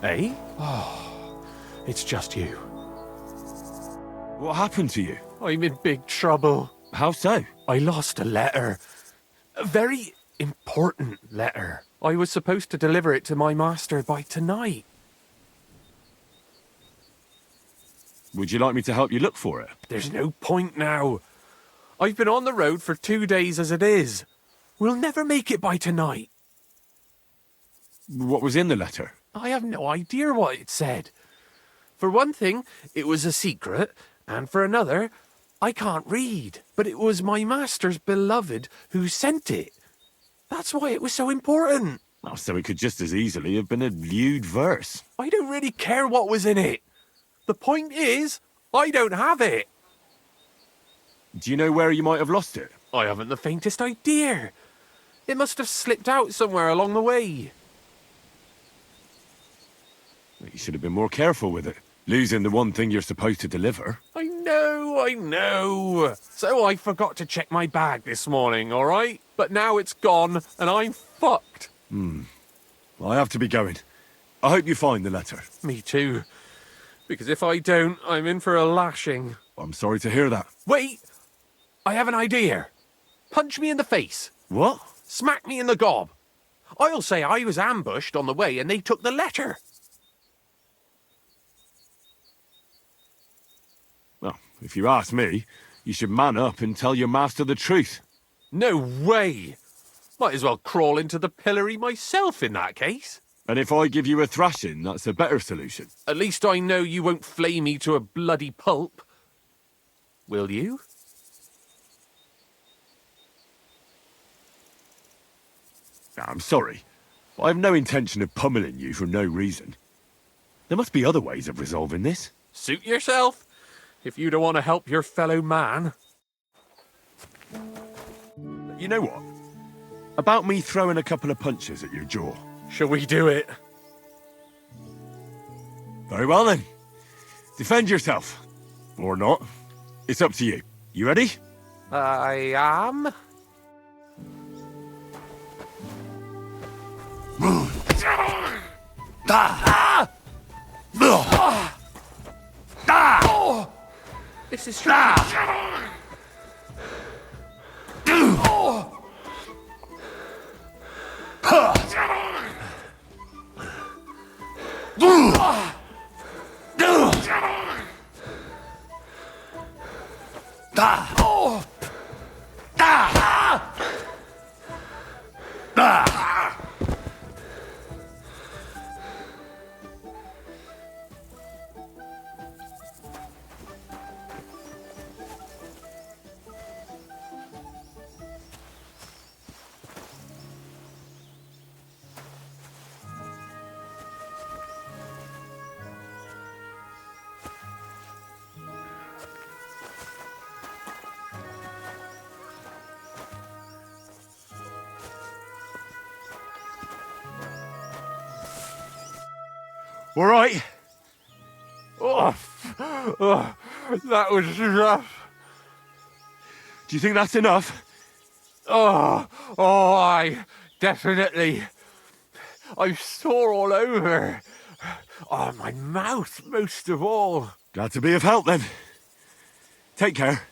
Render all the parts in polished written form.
Eh? Oh, it's just you. What happened to you? I'm in big trouble. How so? I lost a letter. A very important letter. I was supposed to deliver it to my master by tonight. Would you like me to help you look for it? There's no point now. I've been on the road for 2 days as it is. We'll never make it by tonight. What was in the letter? I have no idea what it said. For one thing, it was a secret, and for another, I can't read. But it was my master's beloved who sent it. That's why it was so important. Oh, so it could just as easily have been a lewd verse. I don't really care what was in it. The point is, I don't have it. Do you know where you might have lost it? I haven't the faintest idea. It must have slipped out somewhere along the way. You should have been more careful with it. Losing the one thing you're supposed to deliver. I know. So I forgot to check my bag this morning, all right? But now it's gone, and I'm fucked. I have to be going. I hope you find the letter. Me too. Because if I don't, I'm in for a lashing. I'm sorry to hear that. Wait! I have an idea. Punch me in the face. What? Smack me in the gob. I'll say I was ambushed on the way and they took the letter. Well, if you ask me, you should man up and tell your master the truth. No way! Might as well crawl into the pillory myself in that case. And if I give you a thrashing, that's a better solution. At least I know you won't flay me to a bloody pulp. Will you? I'm sorry. I have no intention of pummeling you for no reason. There must be other ways of resolving this. Suit yourself, if you don't want to help your fellow man. You know what? About me throwing a couple of punches at your jaw. Shall we do it? Very well then. Defend yourself. Or not. It's up to you. You ready? I am. This is strange. All right. That was rough. Do you think that's enough? I definitely. I'm sore all over. Oh, my mouth most of all. Glad to be of help then. Take care.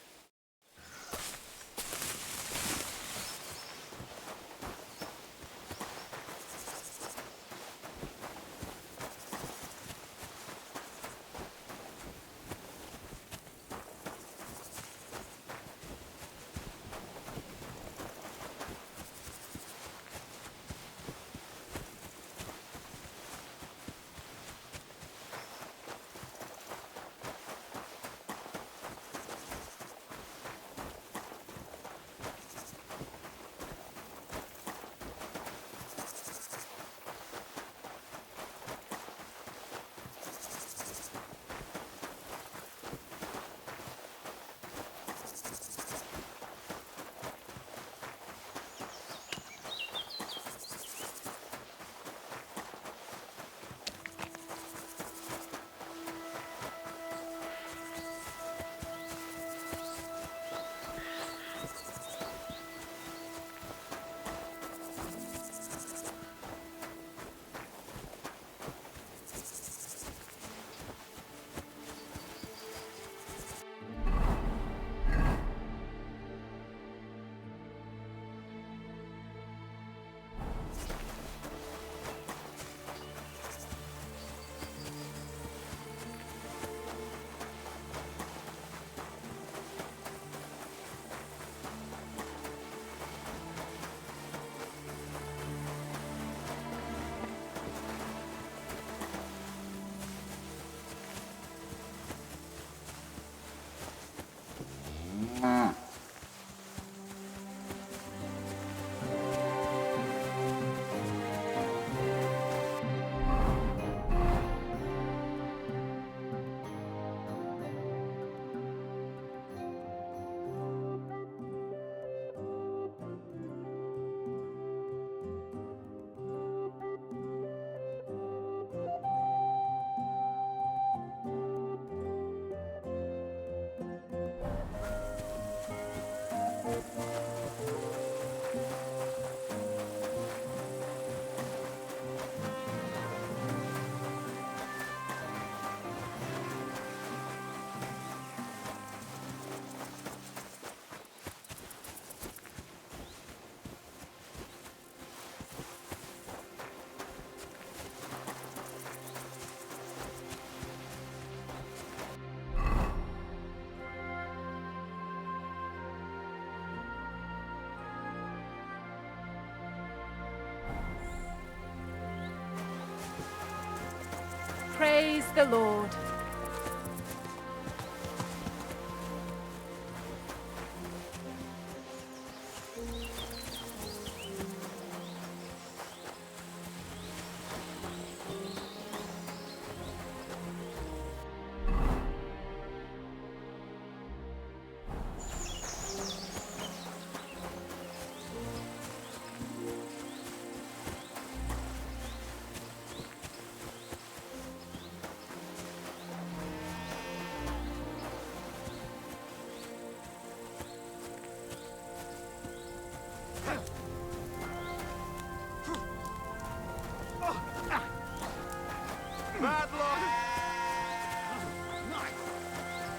Praise the Lord.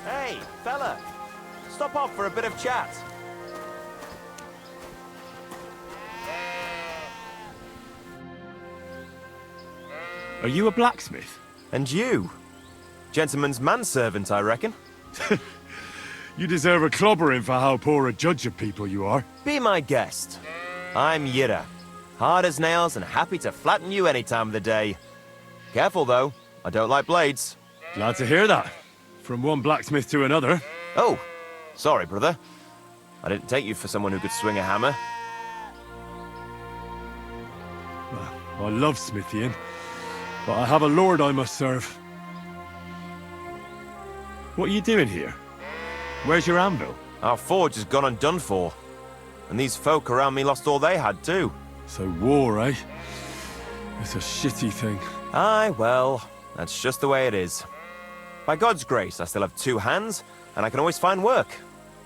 Hey, fella! Stop off for a bit of chat. Are you a blacksmith? And you? Gentleman's manservant, I reckon. You deserve a clobbering for how poor a judge of people you are. Be my guest. I'm Yira. Hard as nails and happy to flatten you any time of the day. Careful, though. I don't like blades. Glad to hear that. From one blacksmith to another. Oh, sorry, brother. I didn't take you for someone who could swing a hammer. I love smithying, but I have a lord I must serve. What are you doing here? Where's your anvil? Our forge has gone undone for. And these folk around me lost all they had, too. So war, eh? It's a shitty thing. Aye, well, that's just the way it is. By God's grace, I still have 2 hands, and I can always find work.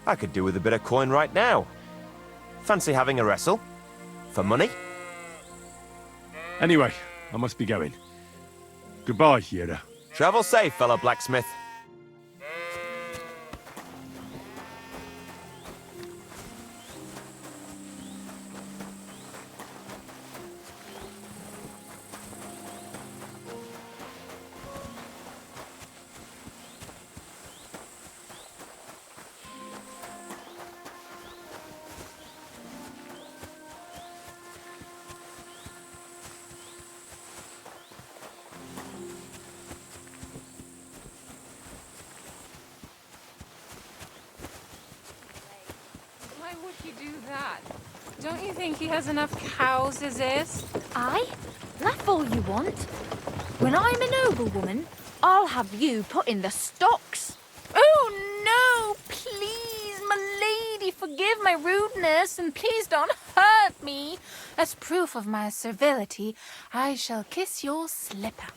I could do with a bit of coin right now. Fancy having a wrestle? For money? Anyway, I must be going. Goodbye, Yira. Travel safe, fellow blacksmith. Why would he do that? Don't you think he has enough cows as is? Aye, laugh all you want. When I'm a noblewoman, I'll have you put in the stocks. Oh no, please, my lady, forgive my rudeness, and please don't hurt me. As proof of my servility, I shall kiss your slipper.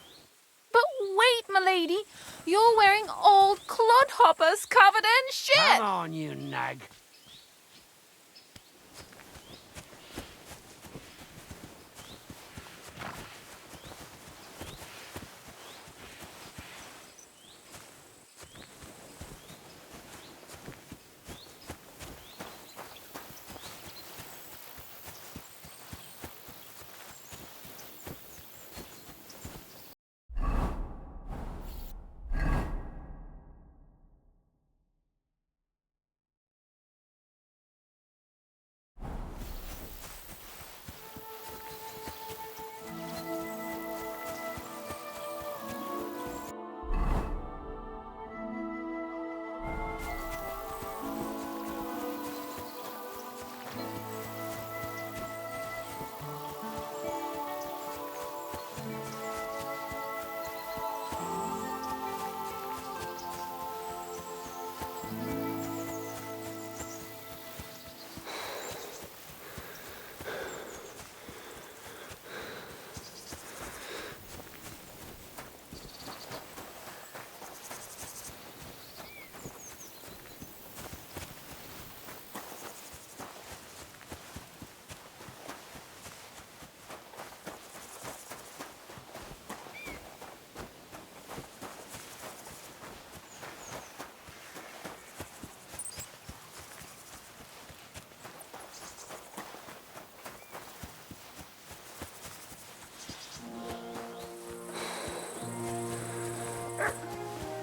But wait, my lady, you're wearing old clodhoppers covered in shit. Come on, you nag.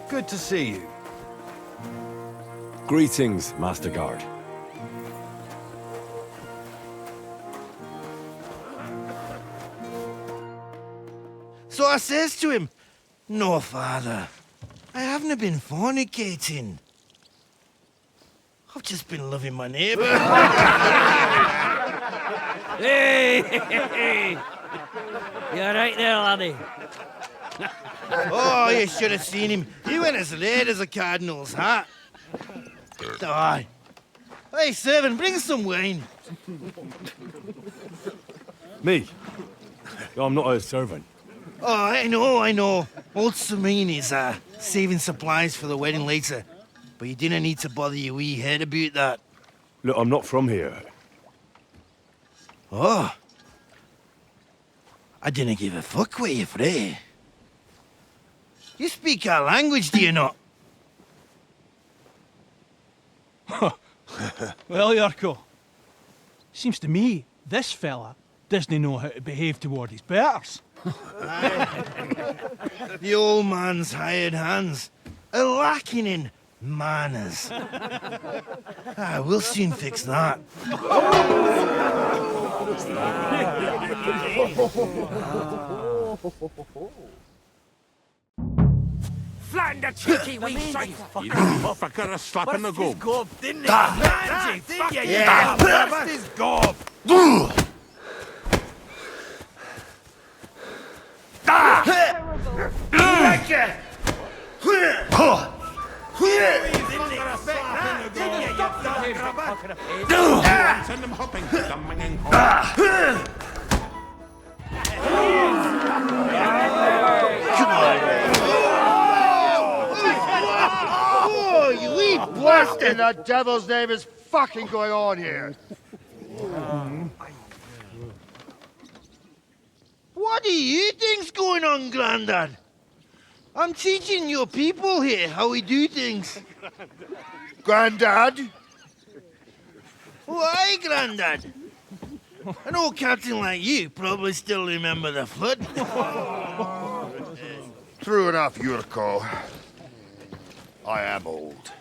Good to see you. Greetings, Master Guard. So I says to him, No, Father. I haven't been fornicating. I've just been loving my neighbour. Hey! You alright there, laddie? Oh, you should have seen him. He went as red as a cardinal's hat. Aye. Hey, servant, bring some wine. Me? I'm not a servant. Oh, I know. Old Samine is saving supplies for the wedding later. But you didn't need to bother your wee head about that. Look, I'm not from here. Oh. I didn't give a fuck what you're frae. You speak our language, do you not? Well, Yurko, seems to me this fella doesn't know how to behave toward his betters. The old man's hired hands are lacking in manners. We'll soon fix that. Flatten the cheeky wee shite! You didn't fucker a slap in the gob. Gob, didn't he? Yeah, Burst his gob! Send them hopping, dumbing and Oh, you wee What in the devil's name is fucking going on here? What do you think's going on, Grandad? I'm teaching your people here how we do things. Grandad? Why, Grandad? An old captain like you probably still remember the flood. True enough, Yurko. I am old.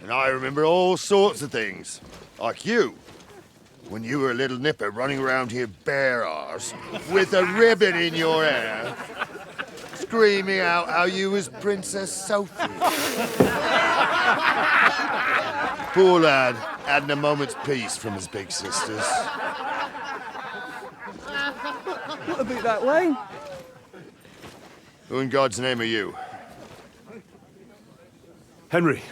And I remember all sorts of things. Like you. When you were a little nipper running around here bare arse, with a ribbon in your hair, screaming out how you was Princess Sophie. Poor lad, hadn't a moment's peace from his big sisters. What about that wine? Who in God's name are you? Henry.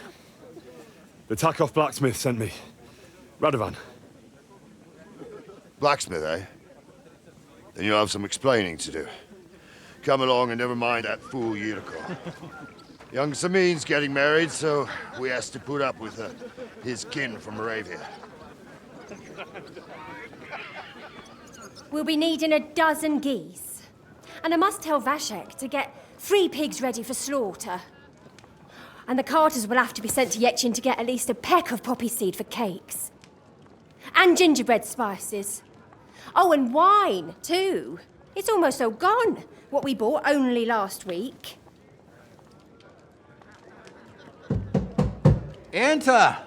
The Takeoff blacksmith sent me. Radovan. Blacksmith, eh? Then you'll have some explaining to do. Come along and never mind that fool Yurko. Young Samin's getting married, so we has to put up with his kin from Moravia. We'll be needing a dozen geese. And I must tell Vashek to get 3 pigs ready for slaughter. And the carters will have to be sent to Yetchin to get at least a peck of poppy seed for cakes. And gingerbread spices. Oh, and wine, too. It's almost all gone, what we bought only last week. Enter!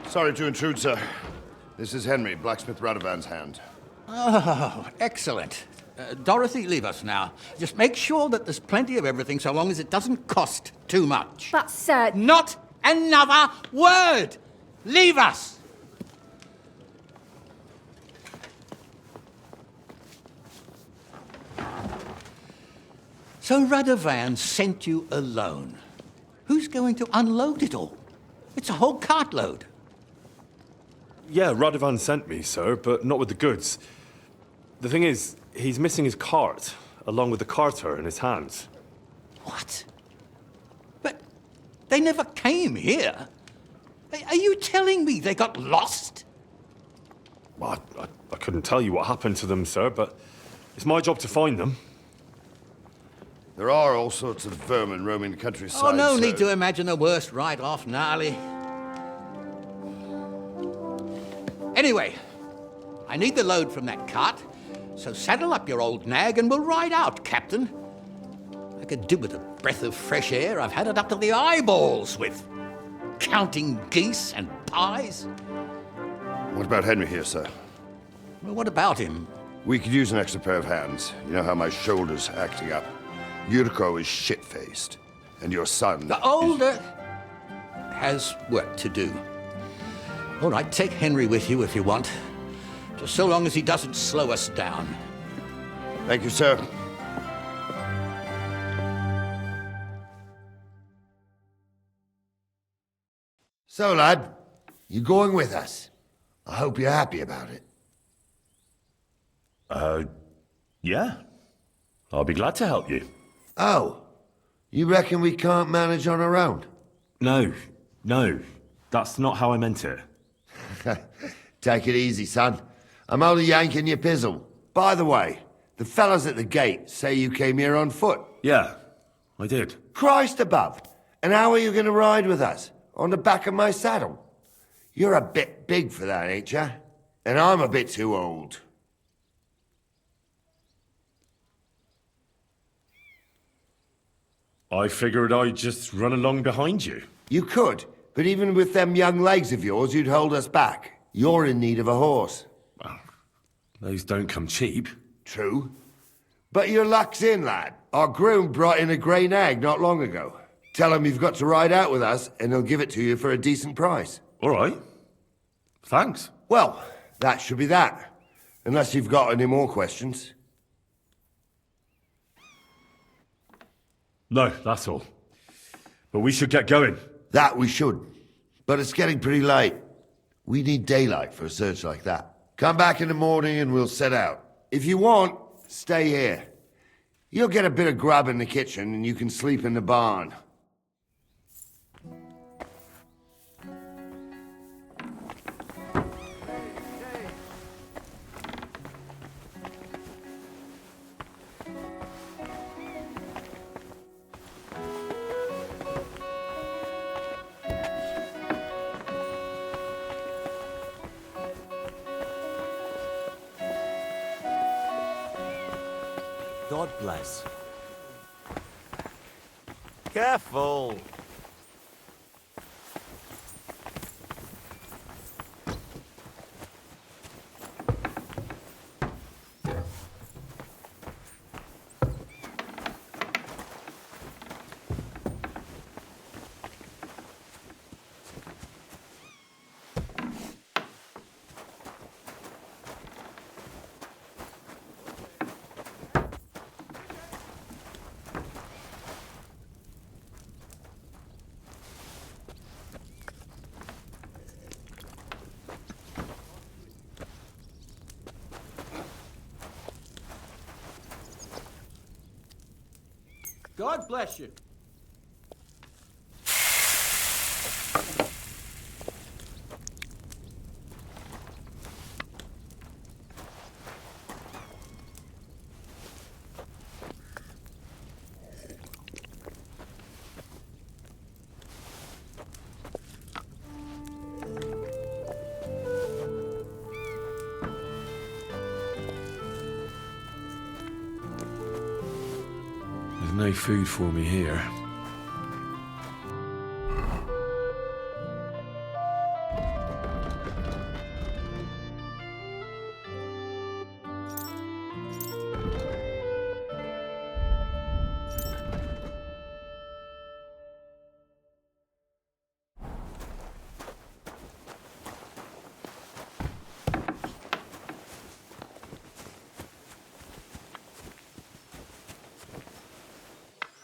Sorry to intrude, sir. This is Henry, blacksmith Radovan's hand. Oh, excellent. Dorothy, leave us now. Just make sure that there's plenty of everything so long as it doesn't cost too much. But, sir... Not another word! Leave us! So Radovan sent you alone. Who's going to unload it all? It's a whole cartload. Yeah, Radovan sent me, sir, but not with the goods. The thing is, he's missing his cart, along with the carter in his hands. What? But they never came here. Are you telling me they got lost? Well, I couldn't tell you what happened to them, sir, but it's my job to find them. There are all sorts of vermin roaming the countryside. Oh, no sir. need to imagine the worst right off, gnarly. Anyway, I need the load from that cart, so saddle up your old nag and we'll ride out, Captain. I could do with a breath of fresh air. I've had it up to the eyeballs with counting geese and pies. What about Henry here, sir? Well, what about him? We could use an extra pair of hands. You know how my shoulder's acting up. Yurko is shit-faced. And your son... The older has work to do. All right, take Henry with you if you want. Just so long as he doesn't slow us down. Thank you, sir. So, lad, you going with us? I hope you're happy about it. Yeah. I'll be glad to help you. Oh, you reckon we can't manage on our own? No. That's not how I meant it. Take it easy, son. I'm only yanking your pizzle. By the way, the fellas at the gate say you came here on foot. Yeah, I did. Christ above! And how are you going to ride with us? On the back of my saddle? You're a bit big for that, ain't ya? And I'm a bit too old. I figured I'd just run along behind you. You could, but even with them young legs of yours, you'd hold us back. You're in need of a horse. Well, those don't come cheap. True. But your luck's in, lad. Our groom brought in a grey nag not long ago. Tell him you've got to ride out with us, and he'll give it to you for a decent price. All right. Thanks. Well, that should be that. Unless you've got any more questions. No, that's all. But we should get going. That we should. But it's getting pretty late. We need daylight for a search like that. Come back in the morning and we'll set out. If you want, stay here. You'll get a bit of grub in the kitchen and you can sleep in the barn. God bless. Careful! God bless you. There's no food for me here.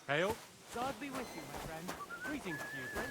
Hail. God be with you, my friend. Greetings to you, friend.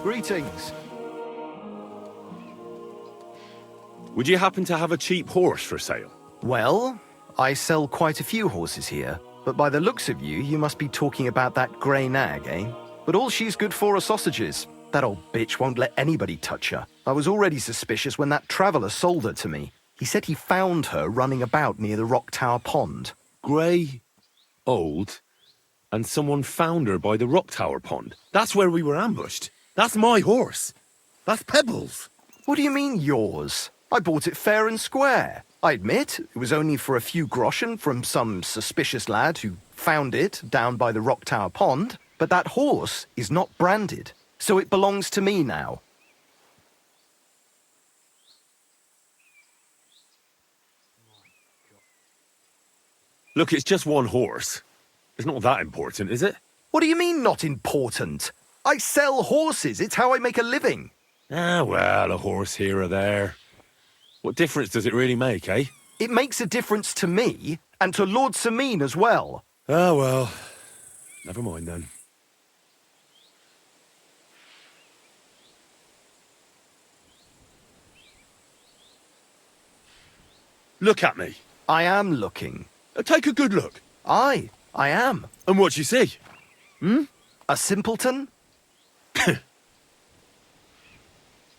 Greetings. Would you happen to have a cheap horse for sale? Well, I sell quite a few horses here, but by the looks of you, you must be talking about that grey nag, eh? But all she's good for are sausages. That old bitch won't let anybody touch her. I was already suspicious when that traveller sold her to me. He said he found her running about near the Rock Tower Pond. Grey, old, and someone found her by the Rock Tower Pond. That's where we were ambushed. That's my horse. That's Pebbles. What do you mean, yours? I bought it fair and square. I admit, it was only for a few groschen from some suspicious lad who found it down by the Rock Tower Pond, but that horse is not branded, so it belongs to me now. Look, it's just one horse. It's not that important, is it? What do you mean, not important? I sell horses. It's how I make a living. Ah, well, a horse here or there. What difference does it really make, eh? It makes a difference to me, and to Lord Sameen as well. Ah, well, never mind then. Look at me. I am looking. Take a good look. Aye, I am. And what you see? A simpleton?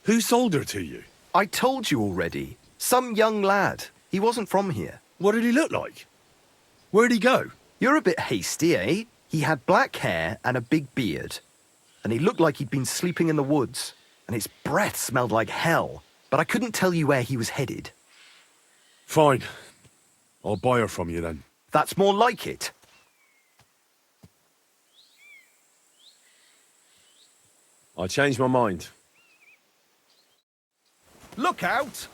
Who sold her to you? I told you already. Some young lad. He wasn't from here. What did he look like? Where'd he go? You're a bit hasty, eh? He had black hair and a big beard. And he looked like he'd been sleeping in the woods. And his breath smelled like hell. But I couldn't tell you where he was headed. Fine. I'll buy her from you then. That's more like it. I changed my mind. Look out!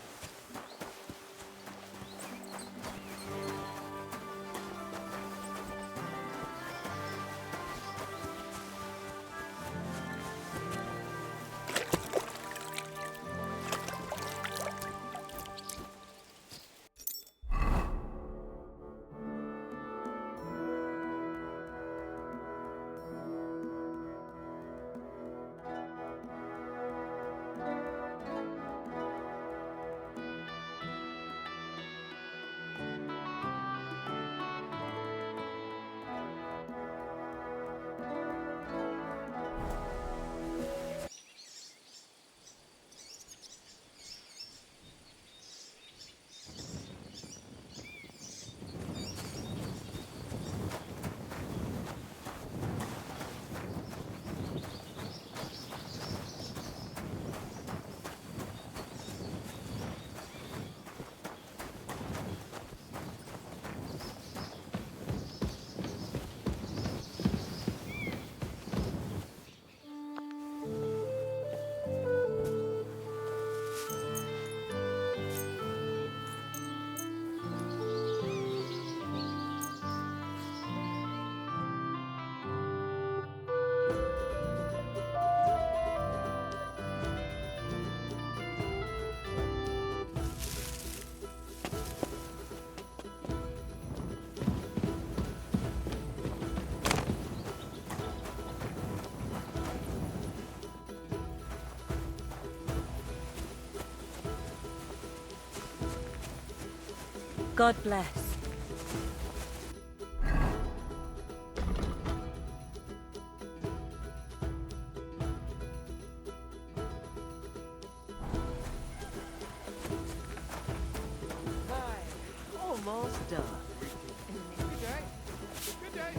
God bless. Almost done. Good day. Good day.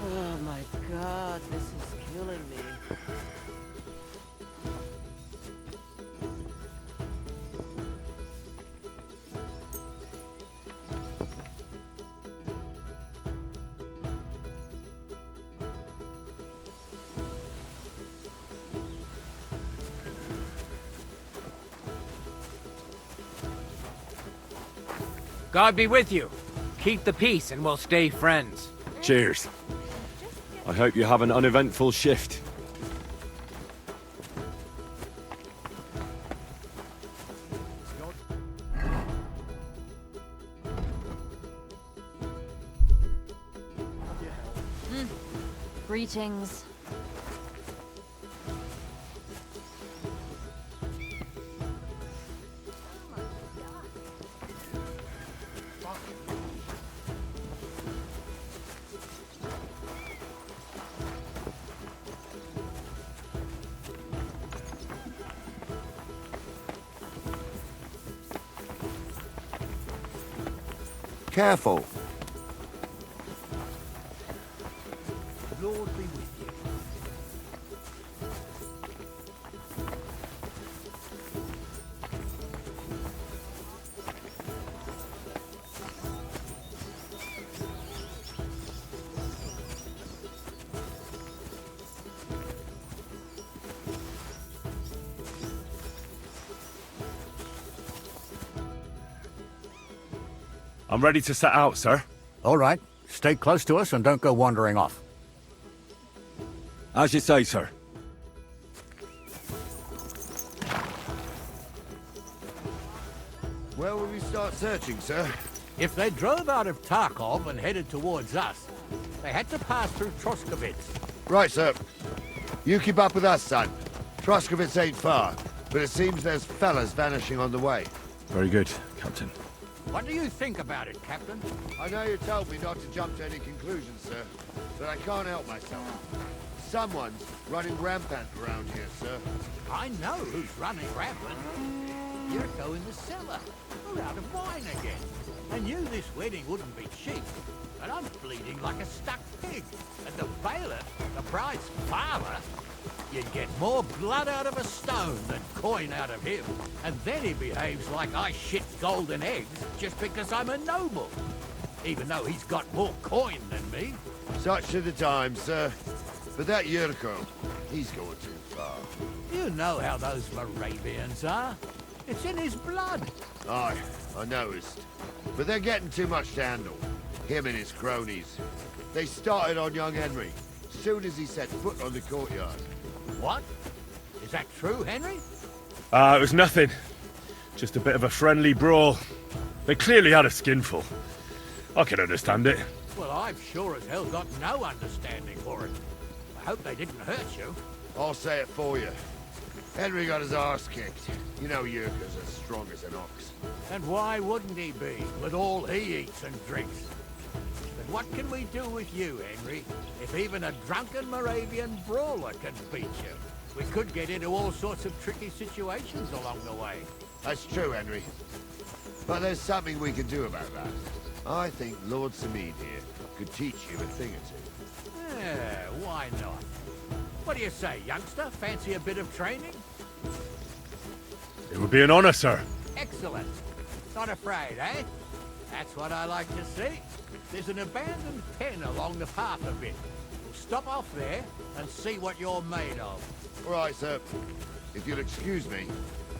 Oh my God, this is killing God be with you. Keep the peace and we'll stay friends. Cheers. I hope you have an uneventful shift. Greetings. Careful. Lord be with you. I'm ready to set out, sir. All right. Stay close to us and don't go wandering off. As you say, sir. Where will we start searching, sir? If they drove out of Tarkov and headed towards us, they had to pass through Troskovitz. Right, sir. You keep up with us, son. Troskovitz ain't far, but it seems there's fellas vanishing on the way. Very good, Captain. What do you think about it, Captain? I know you told me not to jump to any conclusions, sir, but I can't help myself. Someone's running rampant around here, sir. I know who's running rampant. Yurko in the cellar. We're out of wine again. I knew this wedding wouldn't be cheap, but I'm bleeding like a stuck pig. And the bailiff, the bride's father, you'd get more blood out of a stone than coin out of him. And then he behaves like I shit golden eggs just because I'm a noble. Even though he's got more coin than me. Such are the times, sir. But that Yurko, he's going too far. You know how those Moravians are. It's in his blood. Aye, I noticed. But they're getting too much to handle. Him and his cronies. They started on young Henry, soon as he set foot on the courtyard. What? Is that true, Henry? It was nothing. Just a bit of a friendly brawl. They clearly had a skinful. I can understand it. Well, I've sure as hell got no understanding for it. I hope they didn't hurt you. I'll say it for you. Henry got his arse kicked. You know Yurko's as strong as an ox. And why wouldn't he be, with all he eats and drinks? But what can we do with you, Henry, if even a drunken Moravian brawler can beat you? We could get into all sorts of tricky situations along the way. That's true, Henry. But there's something we can do about that. I think Lord Samid here could teach you a thing or two. Yeah, why not? What do you say, youngster? Fancy a bit of training? It would be an honor, sir. Excellent. Not afraid, eh? That's what I like to see. There's an abandoned pen along the path a bit. We'll stop off there and see what you're made of. All right, sir. If you'll excuse me,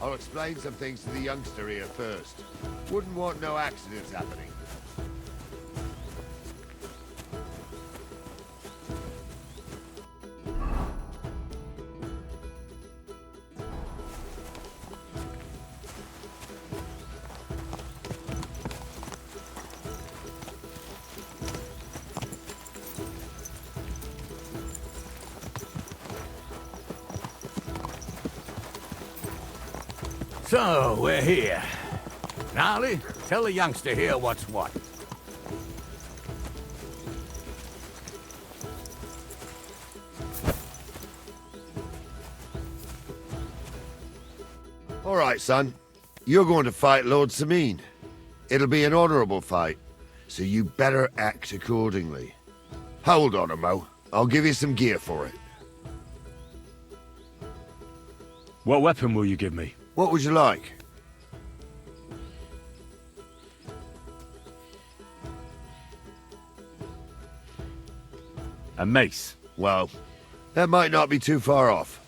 I'll explain some things to the youngster here first. Wouldn't want no accidents happening. So, we're here. Gnarly, tell the youngster here what's what. All right, son. You're going to fight Lord Sameen. It'll be an honorable fight, so you better act accordingly. Hold on, Mo. I'll give you some gear for it. What weapon will you give me? What would you like? A mace. Well, that might not be too far off.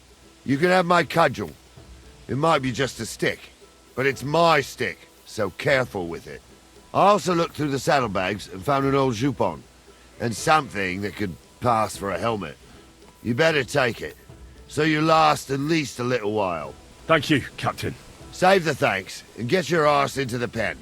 You can have my cudgel. It might be just a stick, but it's my stick, so careful with it. I also looked through the saddlebags and found an old jupon, and something that could pass for a helmet. You better take it, so you last at least a little while. Thank you, Captain. Save the thanks, and get your arse into the pen.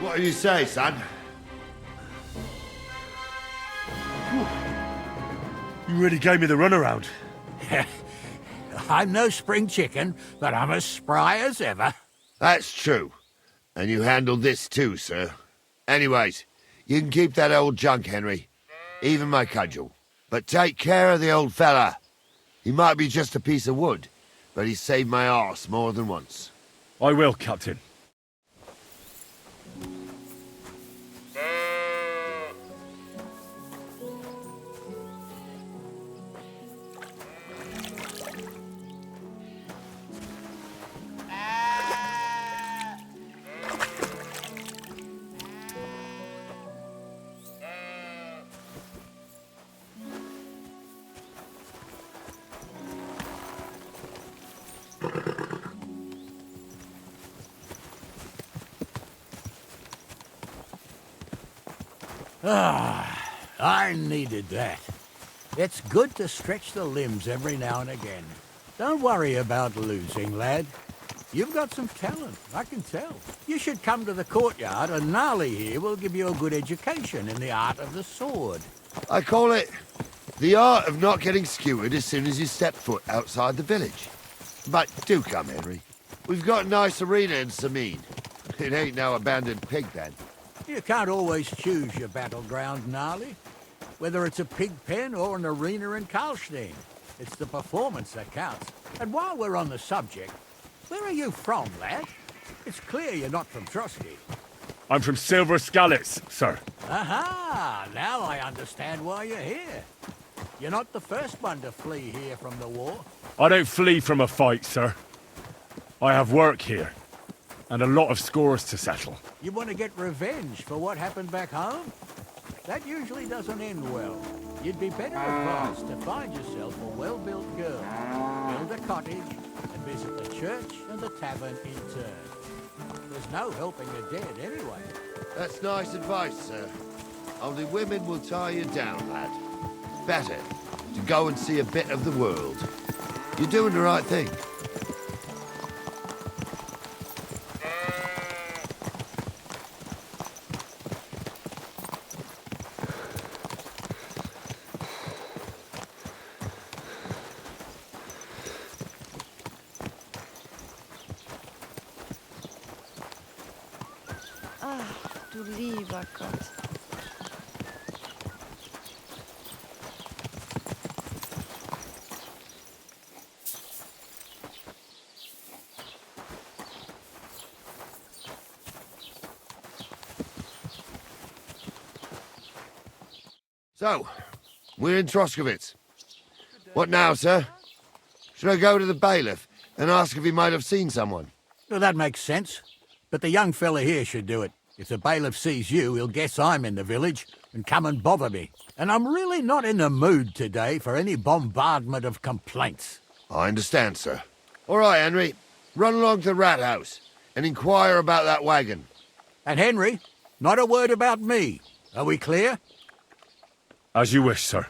What do you say, son? You really gave me the runaround. I'm no spring chicken, but I'm as spry as ever. That's true. And you handled this too, sir. Anyways, you can keep that old junk, Henry. Even my cudgel. But take care of the old fella. He might be just a piece of wood, but he's saved my arse more than once. I will, Captain. I needed that. It's good to stretch the limbs every now and again. Don't worry about losing, lad. You've got some talent, I can tell. You should come to the courtyard, and Gnarly here will give you a good education in the art of the sword. I call it the art of not getting skewered as soon as you step foot outside the village. But do come, Henry. We've got a nice arena in Sameen. It ain't no abandoned pig pen. You can't always choose your battleground, Gnarly. Whether it's a pig pen or an arena in Karlstein, it's the performance that counts. And while we're on the subject, where are you from, lad? It's clear you're not from Trotsky. I'm from Silver Skalitz, sir. Aha! Now I understand why you're here. You're not the first one to flee here from the war. I don't flee from a fight, sir. I have work here, and a lot of scores to settle. You want to get revenge for what happened back home? That usually doesn't end well. You'd be better advised to find yourself a well-built girl, build a cottage, and visit the church and the tavern in turn. There's no helping the dead anyway. That's nice advice, sir. Only women will tie you down, lad. Better to go and see a bit of the world. You're doing the right thing. Du lieber Gott. So, we're in Troskowitz. What now, sir? Should I go to the bailiff and ask if he might have seen someone? Well, that makes sense. But the young fella here should do it. If the bailiff sees you, he'll guess I'm in the village and come and bother me. And I'm really not in the mood today for any bombardment of complaints. I understand, sir. All right, Henry. Run along to the rat house and inquire about that wagon. And Henry, not a word about me. Are we clear? As you wish, sir.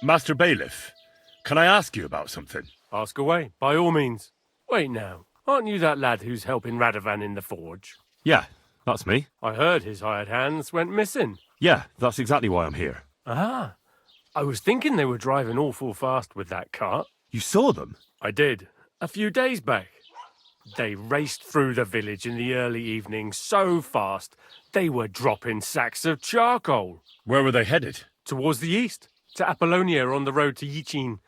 Master Bailiff, can I ask you about something? Ask away, by all means. Wait now, aren't you that lad who's helping Radovan in the forge? Yeah, that's me. I heard his hired hands went missing. Yeah, that's exactly why I'm here. Ah, I was thinking they were driving awful fast with that cart. You saw them? I did, a few days back. They raced through the village in the early evening so fast, they were dropping sacks of charcoal. Where were they headed? Towards the east, to Apollonia on the road to Yichin.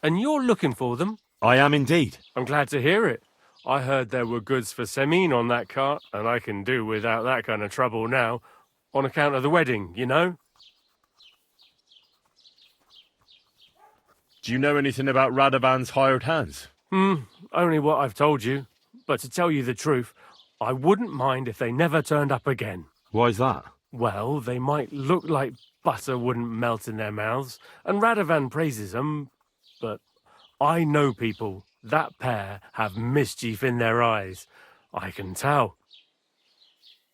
And you're looking for them? I am indeed. I'm glad to hear it. I heard there were goods for Semin on that cart, and I can do without that kind of trouble now, on account of the wedding, you know? Do you know anything about Radovan's hired hands? Only what I've told you. But to tell you the truth, I wouldn't mind if they never turned up again. Why is that? Well, they might look like butter wouldn't melt in their mouths, and Radovan praises them, but I know people. That pair have mischief in their eyes. I can tell.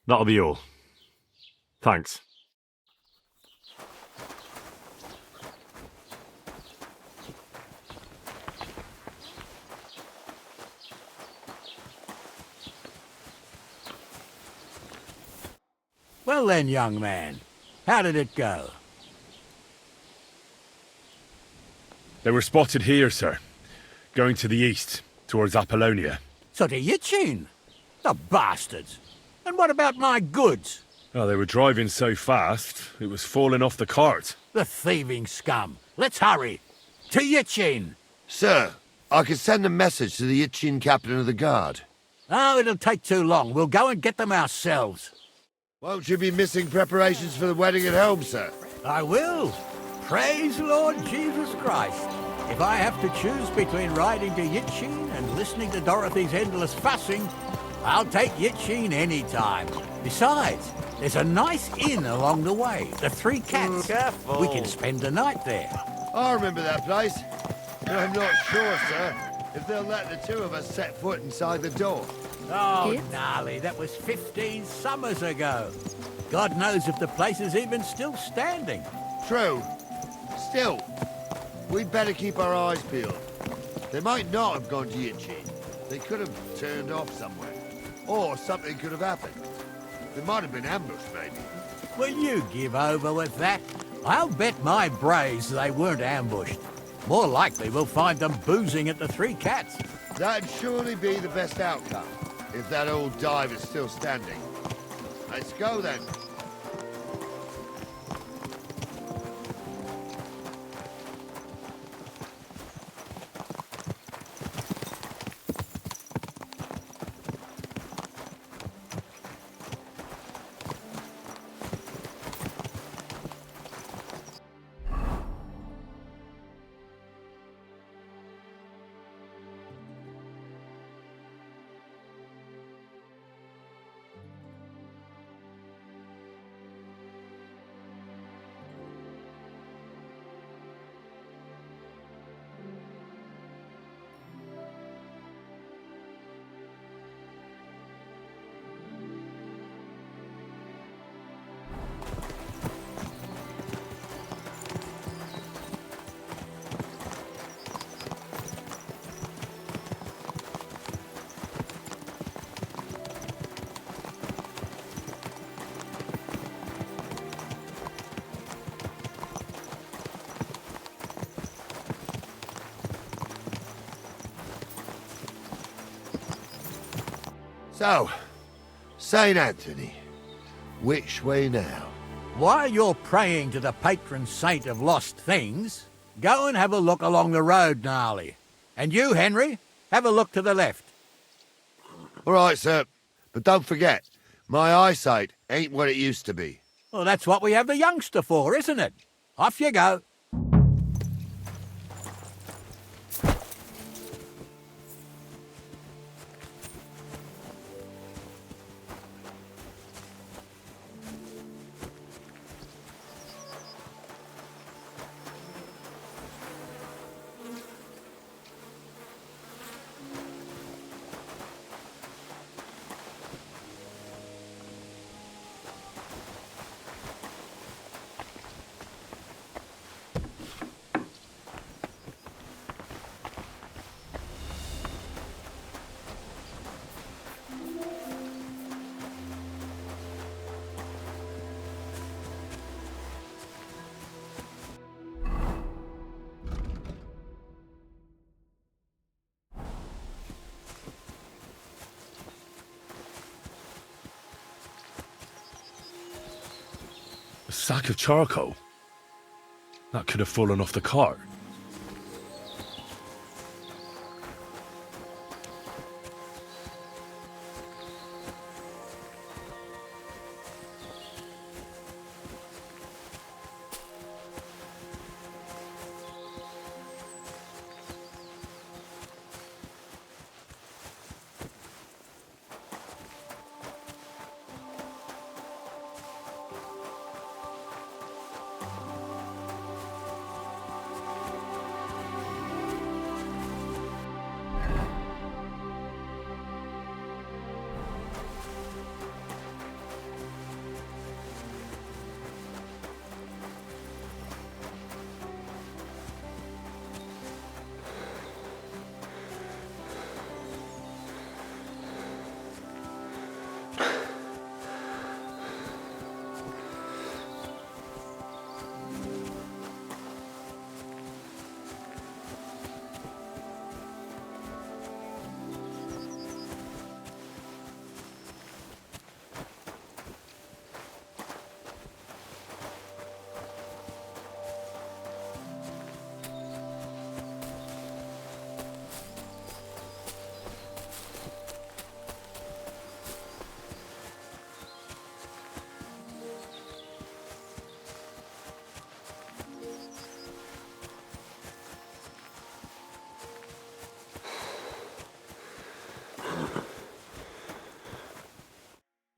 That'll be all. Thanks. Well then, young man, how did it go? They were spotted here, sir. Going to the east, towards Apollonia. So to Yichin? The bastards! And what about my goods? Oh, they were driving so fast, it was falling off the cart. The thieving scum! Let's hurry! To Yichin! Sir, I can send a message to the Yichin captain of the guard. Oh, it'll take too long. We'll go and get them ourselves. Won't you be missing preparations for the wedding at home, sir? I will. Praise Lord Jesus Christ. If I have to choose between riding to Yichin and listening to Dorothy's endless fussing, I'll take Yichin any time. Besides, there's a nice inn along the way, the Three Cats. Careful. We can spend the night there. I remember that place, but I'm not sure, sir, if they'll let the two of us set foot inside the door. Oh, gnarly, that was 15 summers ago. God knows if the place is even still standing. True. Still, we'd better keep our eyes peeled. They might not have gone to Yichin. They could have turned off somewhere. Or something could have happened. They might have been ambushed, maybe. Will you give over with that? I'll bet my brains they weren't ambushed. More likely we'll find them boozing at the Three Cats. That'd surely be the best outcome, if that old dive is still standing. Let's go, then. So, St. Anthony, which way now? While you're praying to the patron saint of lost things, go and have a look along the road, Gnarly. And you, Henry, have a look to the left. All right, sir. But don't forget, my eyesight ain't what it used to be. Well, that's what we have the youngster for, isn't it? Off you go. sack of charcoal. That could have fallen off the cart.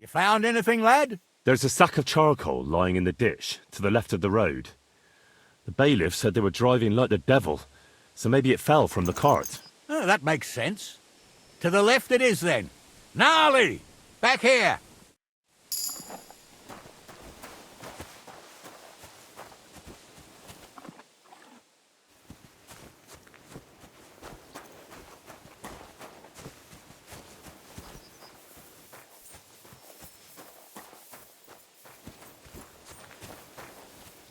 You found anything, lad? There's a sack of charcoal lying in the ditch to the left of the road. The bailiff said they were driving like the devil, so maybe it fell from the cart. Oh, that makes sense. To the left it is, then. Gnarly! Back here!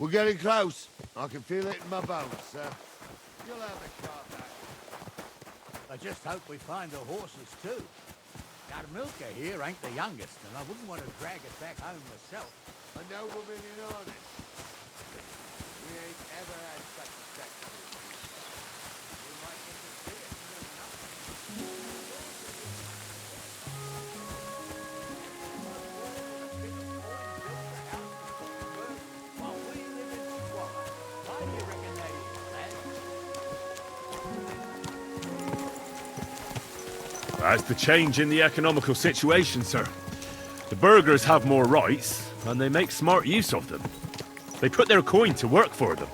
We're getting close. I can feel it in my bones, sir. You'll have the car back. I just hope we find the horses, too. Our milker here ain't the youngest, and I wouldn't want to drag it back home myself. A nobleman in earnest. We ain't ever had such a spectacle. We might get to see it soon enough. That's the change in the economical situation, sir. The burghers have more rights, and they make smart use of them. They put their coin to work for them.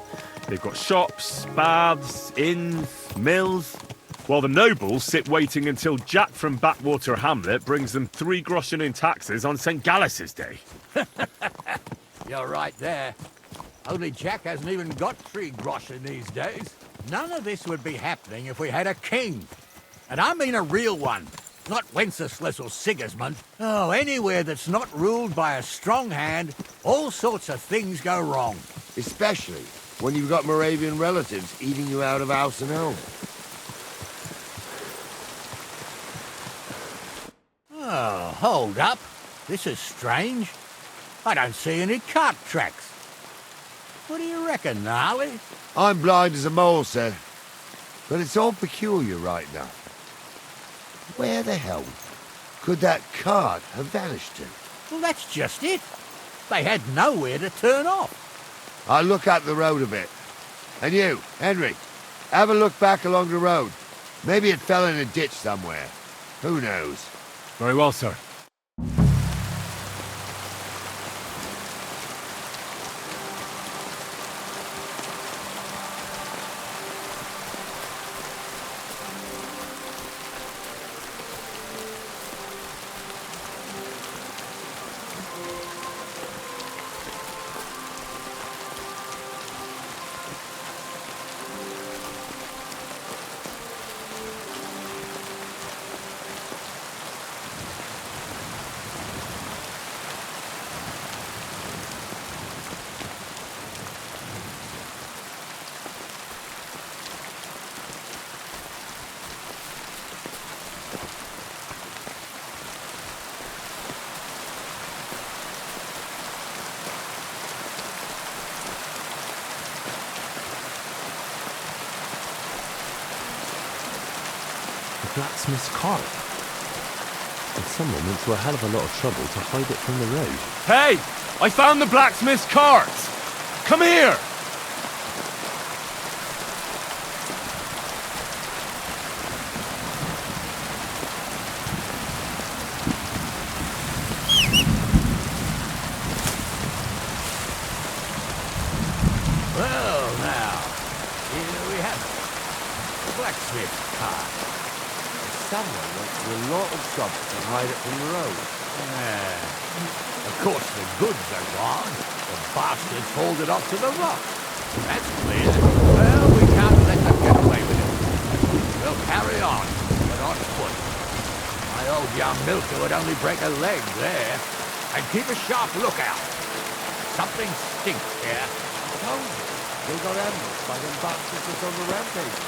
They've got shops, baths, inns, mills, while the nobles sit waiting until Jack from Backwater Hamlet brings them 3 groschen in taxes on St. Gallus's Day. You're right there. Only Jack hasn't even got 3 groschen these days. None of this would be happening if we had a king. And I mean a real one, not Wenceslas or Sigismund. Oh, anywhere that's not ruled by a strong hand, all sorts of things go wrong. Especially when you've got Moravian relatives eating you out of house and home. Oh, hold up. This is strange. I don't see any cart tracks. What do you reckon, Gnarly? I'm blind as a mole, sir. But it's all peculiar right now. Where the hell could that cart have vanished to? Well, that's just it. They had nowhere to turn off. I'll look up the road a bit. And you, Henry, have a look back along the road. Maybe it fell in a ditch somewhere. Who knows? Very well, sir. blacksmith's cart. And someone went to a hell of a lot of trouble to hide it from the road. Hey! I found the blacksmith's cart! Come here! Well, now, here we have it. The blacksmith's cart. Someone went to a lot of trouble to hide it from the road. Of course, the goods are gone. The bastards hauled it off to the rock. That's clear. Well, we can't let them get away with it. We'll carry on, but on foot. My old young milker would only break a leg there. And keep a sharp lookout. Something stinks here. I told you. They got ambushed by them bastards that's on the rampage.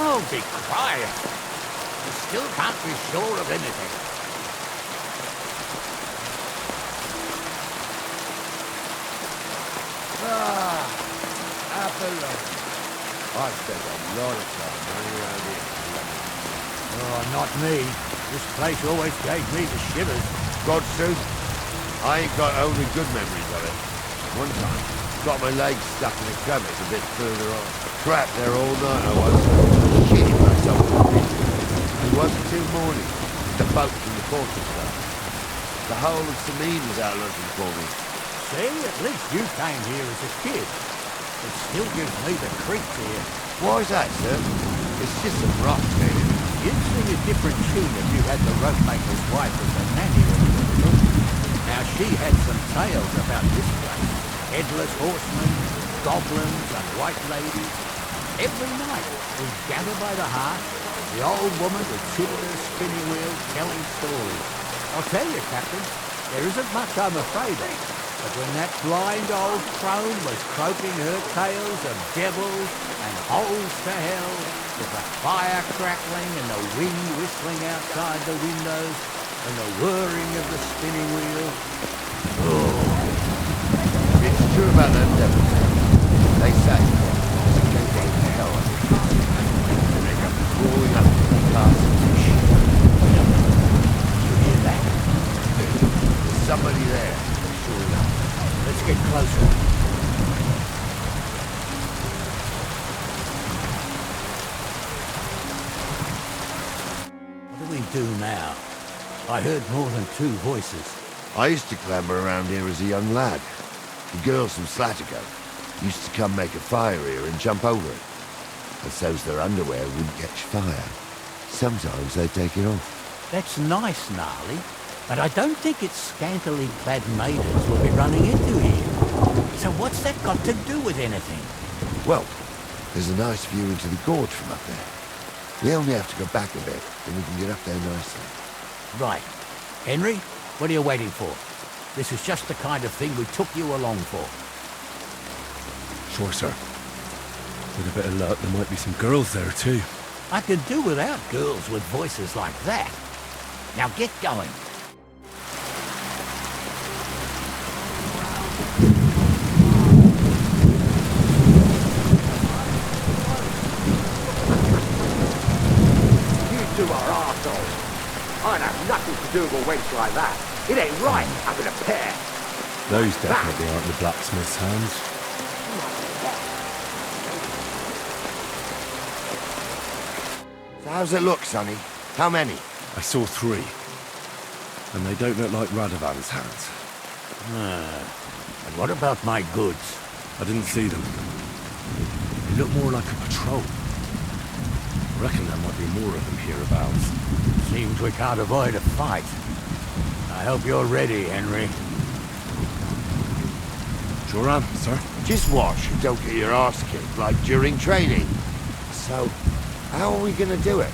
Oh, be quiet. You still can't be sure of anything. Apple. I've spent a lot of time running around here. Oh, not me. This place always gave me the shivers. God's truth, I ain't got only good memories of it. One time, got my legs stuck in a crevice a bit further on. Trapped there all night I was, shitting myself in the pit. It wasn't till morning, the boat from the port was done. The whole of Samine was out looking for me. See, at least you came here as a kid. It still gives me the creeps here. Why's that, sir? It's just some rock, man. You'd sing a different tune if you had the rope maker's wife as a nanny when you were little. Now, she had some tales about this place. Headless horsemen, goblins, and white ladies. Every night, we'd gather by the hearth. The old woman would sit at her spinning wheel telling stories. I'll tell you, Captain, there isn't much I'm afraid of. But when that blind old crone was croaking her tales of devils and holes to hell, with the fire crackling and the wind whistling outside the windows and the whirring of the spinning wheel. Oh, it's true about them devils. They say it's a gateway to hell. And they come crawling up to the castle to shit. You hear that? There's somebody there, sure enough. Let's get closer. What do we do now? I heard more than two voices. I used to clamber around here as a young lad. The girls from Slattico used to come make a fire here and jump over it. And so's their underwear wouldn't catch fire. Sometimes they'd take it off. That's nice, Gnarly. But I don't think it's scantily clad maidens we'll be running into here. So what's that got to do with anything? Well, there's a nice view into the gorge from up there. We only have to go back a bit, and we can get up there nicely. Right. Henry, what are you waiting for? This is just the kind of thing we took you along for. Sure, sir. With a bit of luck, there might be some girls there, too. I could do without girls with voices like that. Now get going. You two are arseholes. I'd have nothing to do with a wench like that. It ain't right having a pair. Those definitely aren't the blacksmith's hands. So how's it look, Sonny? How many? I saw 3. And they don't look like Radovan's hands. And what about my goods? I didn't see them. They look more like a patrol. I reckon there might be more of them hereabouts. Seems we can't avoid a fight. I hope you're ready, Henry. Sure am, sir. Just watch you don't get your arse kicked like during training. So, how are we gonna do it?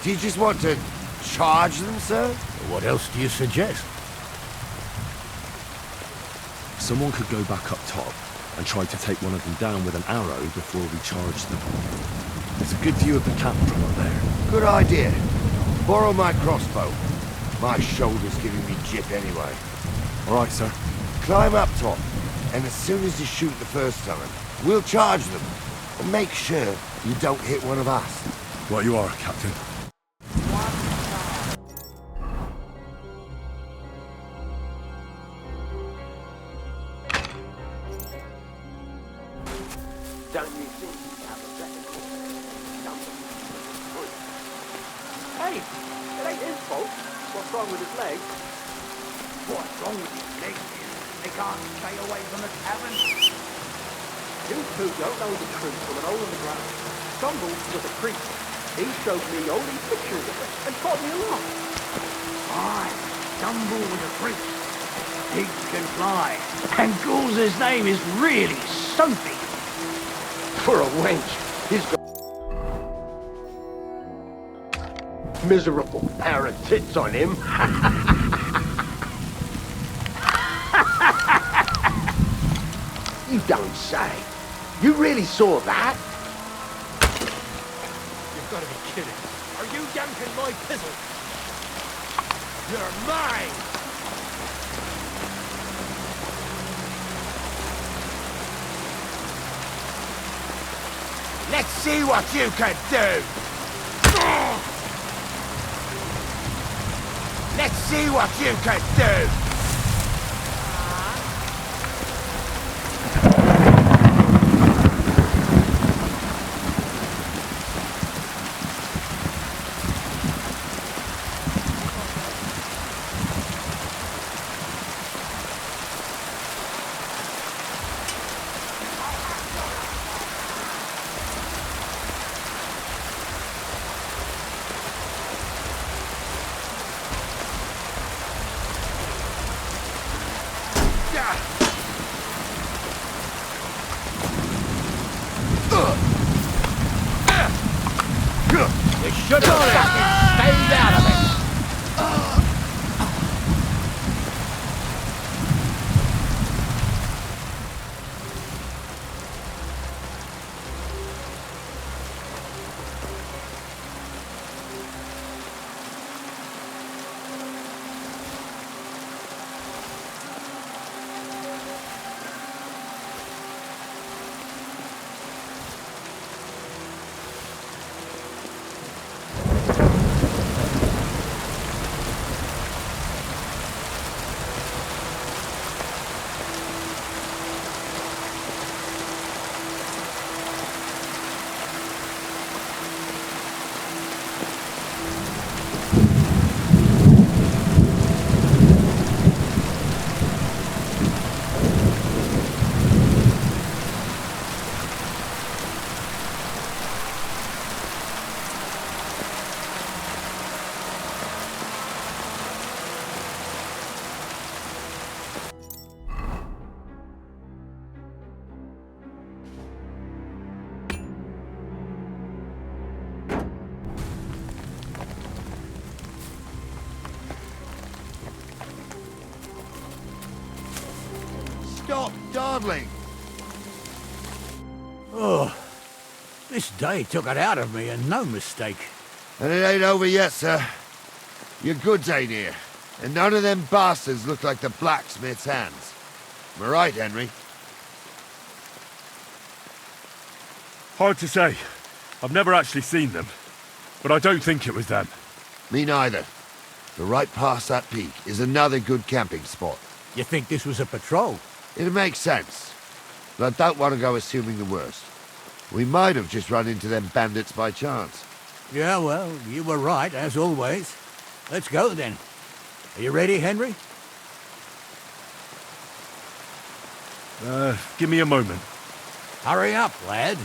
Do you just want to charge them, sir? What else do you suggest? Someone could go back up top and try to take one of them down with an arrow before we charge them. There's a good view of the camp from up there. Good idea. Borrow my crossbow. My shoulder's giving me jip anyway. All right, sir. Climb up top, and as soon as you shoot the first time, we'll charge them. And make sure you don't hit one of us. Right you are, Captain. Don't you think you'd have a better Hey, it ain't his fault. What's wrong with his legs? What's wrong with his legs? They can't stay away from the tavern. You two don't know the truth from an hole in the ground. Stumble was a priest. He showed me only pictures of it and taught me a lot. Aye, Dumble was a priest. Pigs can fly. And Ghoul's name is really soapy. For a wench, he's got miserable pair of tits on him. You don't say. You really saw that? You've got to be kidding. Are you yanking my pizzle? You're mine! Let's see what you can do! Let's see what you can do! You should have fucking stayed out of it! Stop dawdling! Oh, this day took it out of me, and no mistake. And it ain't over yet, sir. Your goods ain't here. And none of them bastards look like the blacksmith's hands. Am I right, Henry? Hard to say. I've never actually seen them. But I don't think it was them. Me neither. But right past that peak is another good camping spot. You think this was a patrol? It makes sense. But I don't want to go assuming the worst. We might have just run into them bandits by chance. Yeah, well, you were right, as always. Let's go, then. Are you ready, Henry? Give me a moment. Hurry up, lad.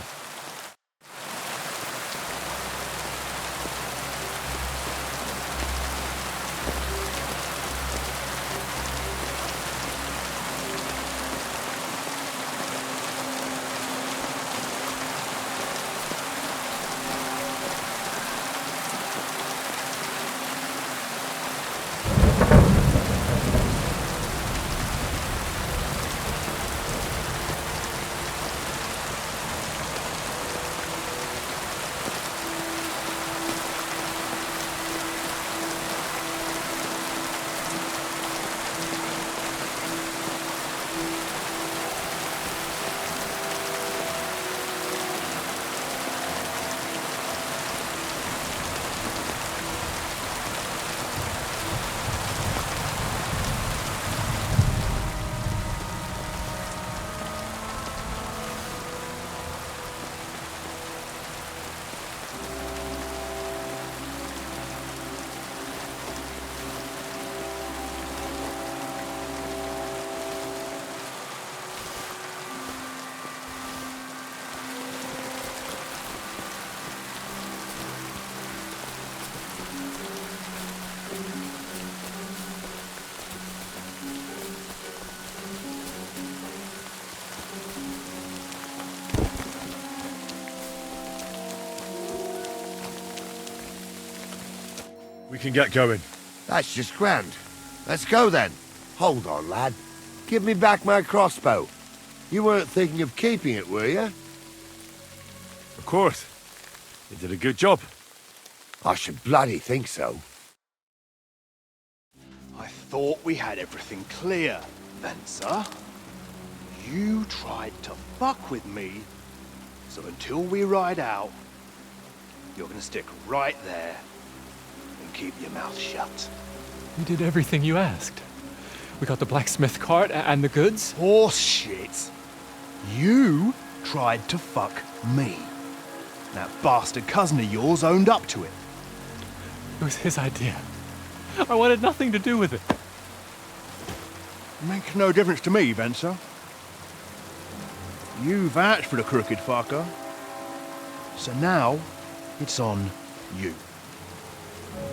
We can get going. That's just grand. Let's go then. Hold on, lad. Give me back my crossbow. You weren't thinking of keeping it, were you? Of course. You did a good job. I should bloody think so. I thought we had everything clear, Venser. You tried to fuck with me, so until we ride out, you're gonna stick right there and keep your mouth shut. We did everything you asked. We got the blacksmith cart and the goods. Horse shit. You tried to fuck me. That bastard cousin of yours owned up to it. It was his idea. I wanted nothing to do with it. Makes no difference to me, Venser. You vouched for the crooked fucker. So now, it's on you.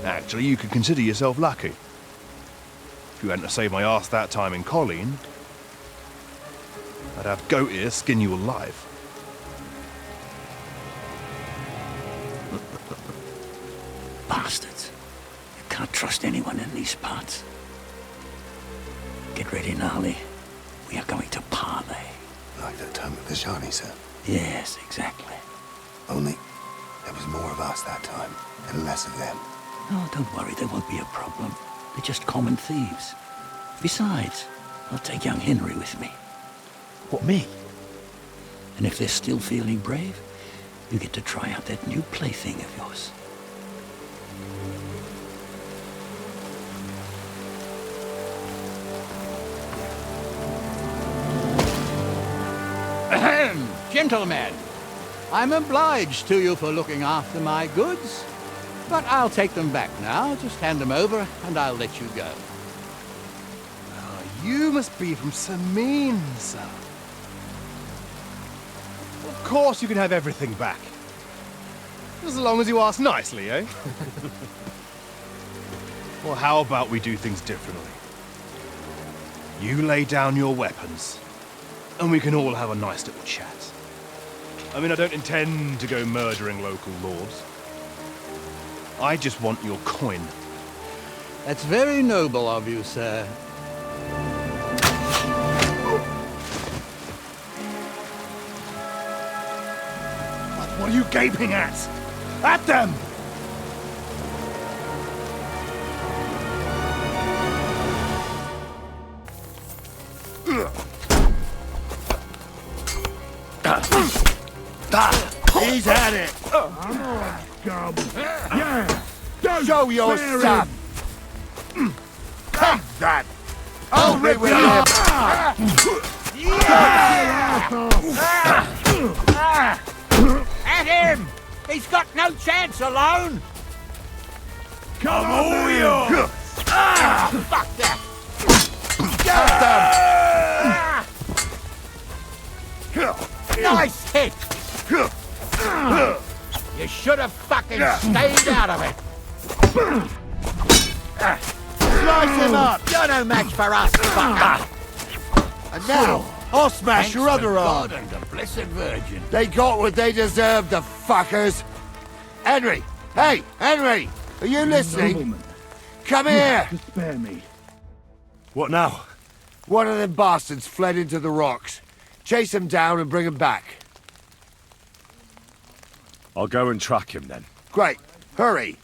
Actually, you could consider yourself lucky. If you hadn't saved my ass that time in Colleen, I'd have goat ear skin you alive. Bastards. You can't trust anyone in these parts. Get ready, Gnarly. We are going to parley. Like that time at the Shani, sir? Yes, exactly. Only there was more of us that time, and less of them. Oh, don't worry, there won't be a problem. They're just common thieves. Besides, I'll take young Henry with me. What, me? And if they're still feeling brave, you get to try out that new plaything of yours. Ahem, gentlemen, I'm obliged to you for looking after my goods, but I'll take them back now. Just hand them over and I'll let you go. Oh, you must be from Samin, sir. Of course you can have everything back. As long as you ask nicely, eh? Well, how about we do things differently? You lay down your weapons, and we can all have a nice little chat. I mean, I don't intend to go murdering local lords. I just want your coin. That's very noble of you, sir. What are you gaping at? At them! He's at it! Scum! Yeah! Don't Show your spare stuff! him. Take that! Over it with him! At him! He's got no chance alone! Come on, you! Fuck that! Nice hit! You should have fucking stayed out of it! Slice him up! You're no match for us, fucker! And now, I'll smash your other arm! God and the Blessed Virgin. They got what they deserved, the fuckers! Henry! Hey, Henry! Are you listening? Nobleman, Come you here! have to spare me. What now? One of them bastards fled into the rocks. Chase him down and bring him back. I'll go and track him then. Great. Hurry.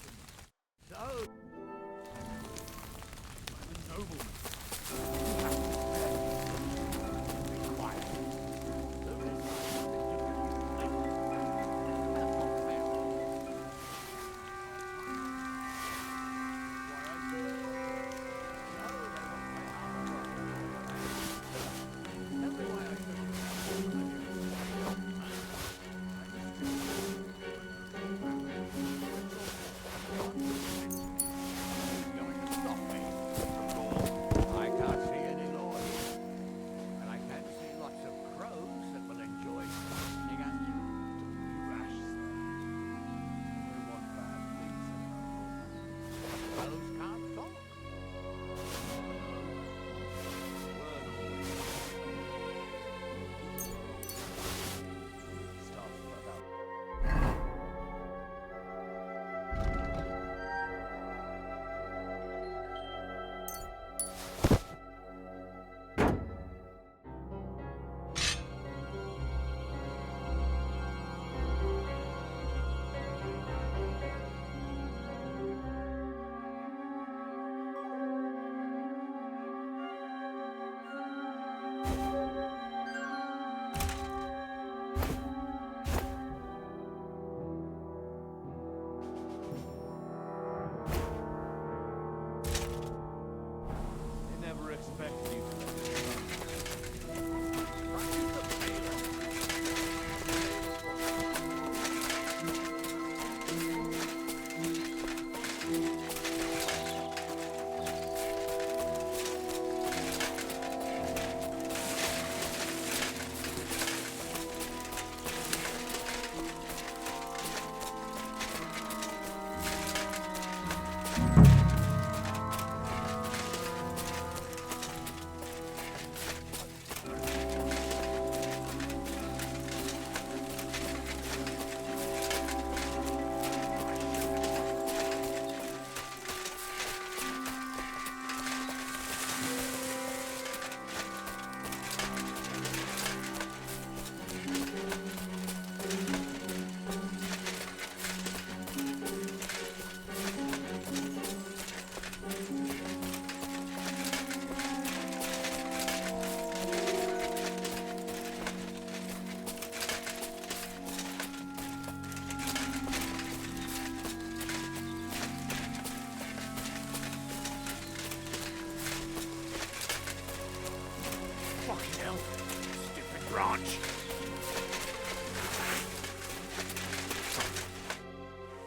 much.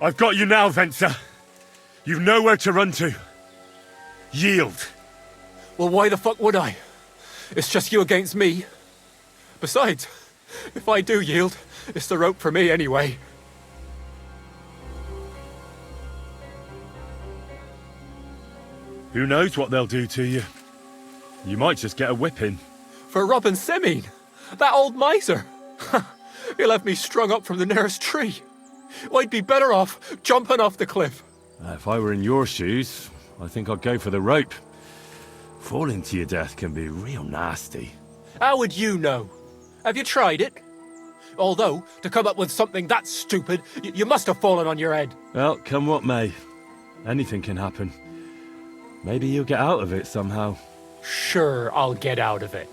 I've got you now, Venser. You've nowhere to run to. Yield. Well, why the fuck would I? It's just you against me. Besides, if I do yield, it's the rope for me anyway. Who knows what they'll do to you? You might just get a whipping. For robbing Semine, that old miser. He'll have me strung up from the nearest tree. I'd be better off jumping off the cliff. If I were in your shoes, I think I'd go for the rope. Falling to your death can be real nasty. How would you know? Have you tried it? Although, to come up with something that stupid, you must have fallen on your head. Well, come what may. Anything can happen. Maybe you'll get out of it somehow. Sure, I'll get out of it.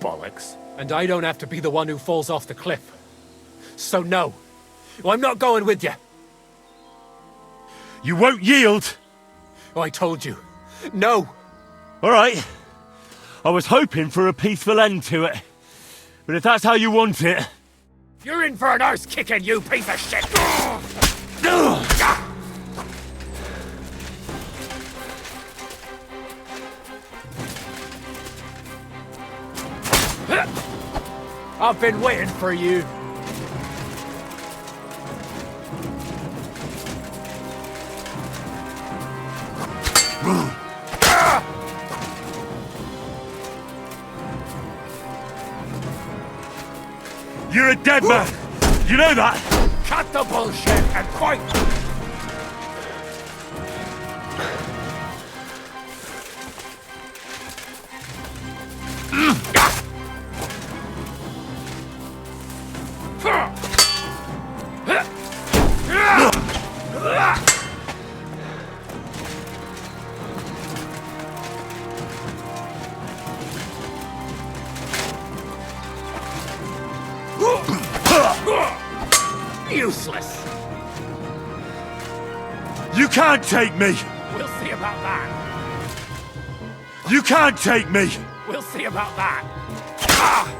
Bollocks. And I don't have to be the one who falls off the cliff. So no, I'm not going with you. You won't yield! I told you. No! All right. I was hoping for a peaceful end to it. But if that's how you want it... You're in for an arse kicking, you piece of shit! I've been waiting for you. You're a dead man! You know that? Cut the bullshit and fight! Useless! You can't take me! We'll see about that. You can't take me! We'll see about that. Ah!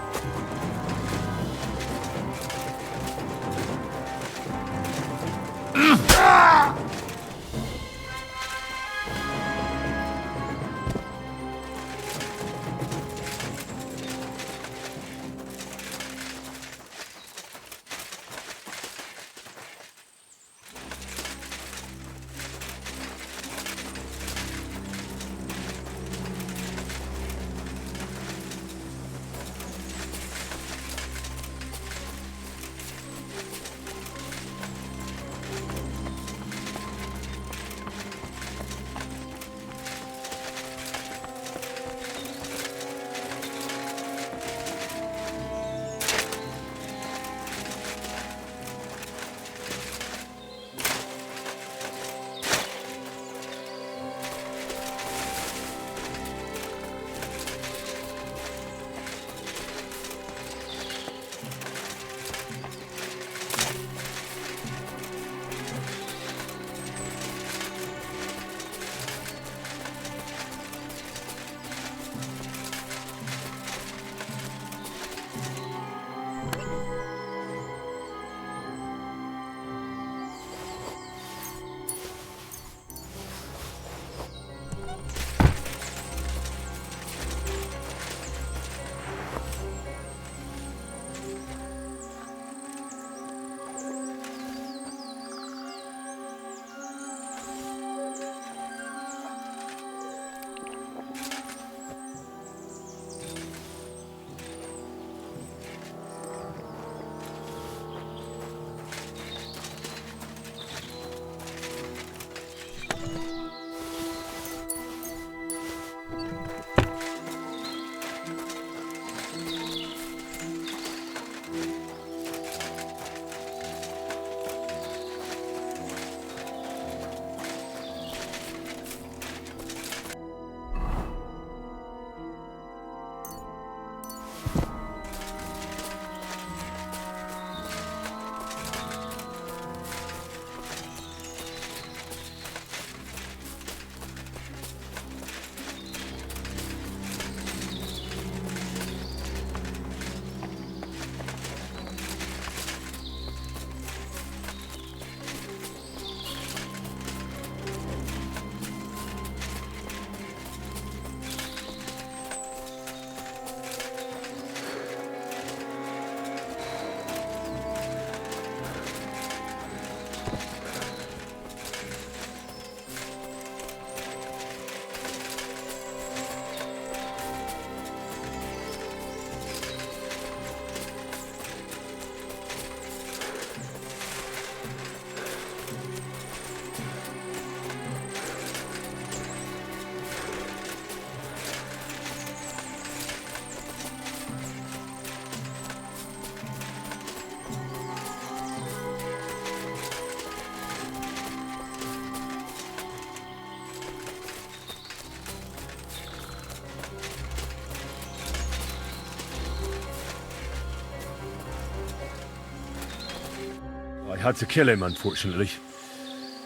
I had to kill him, unfortunately.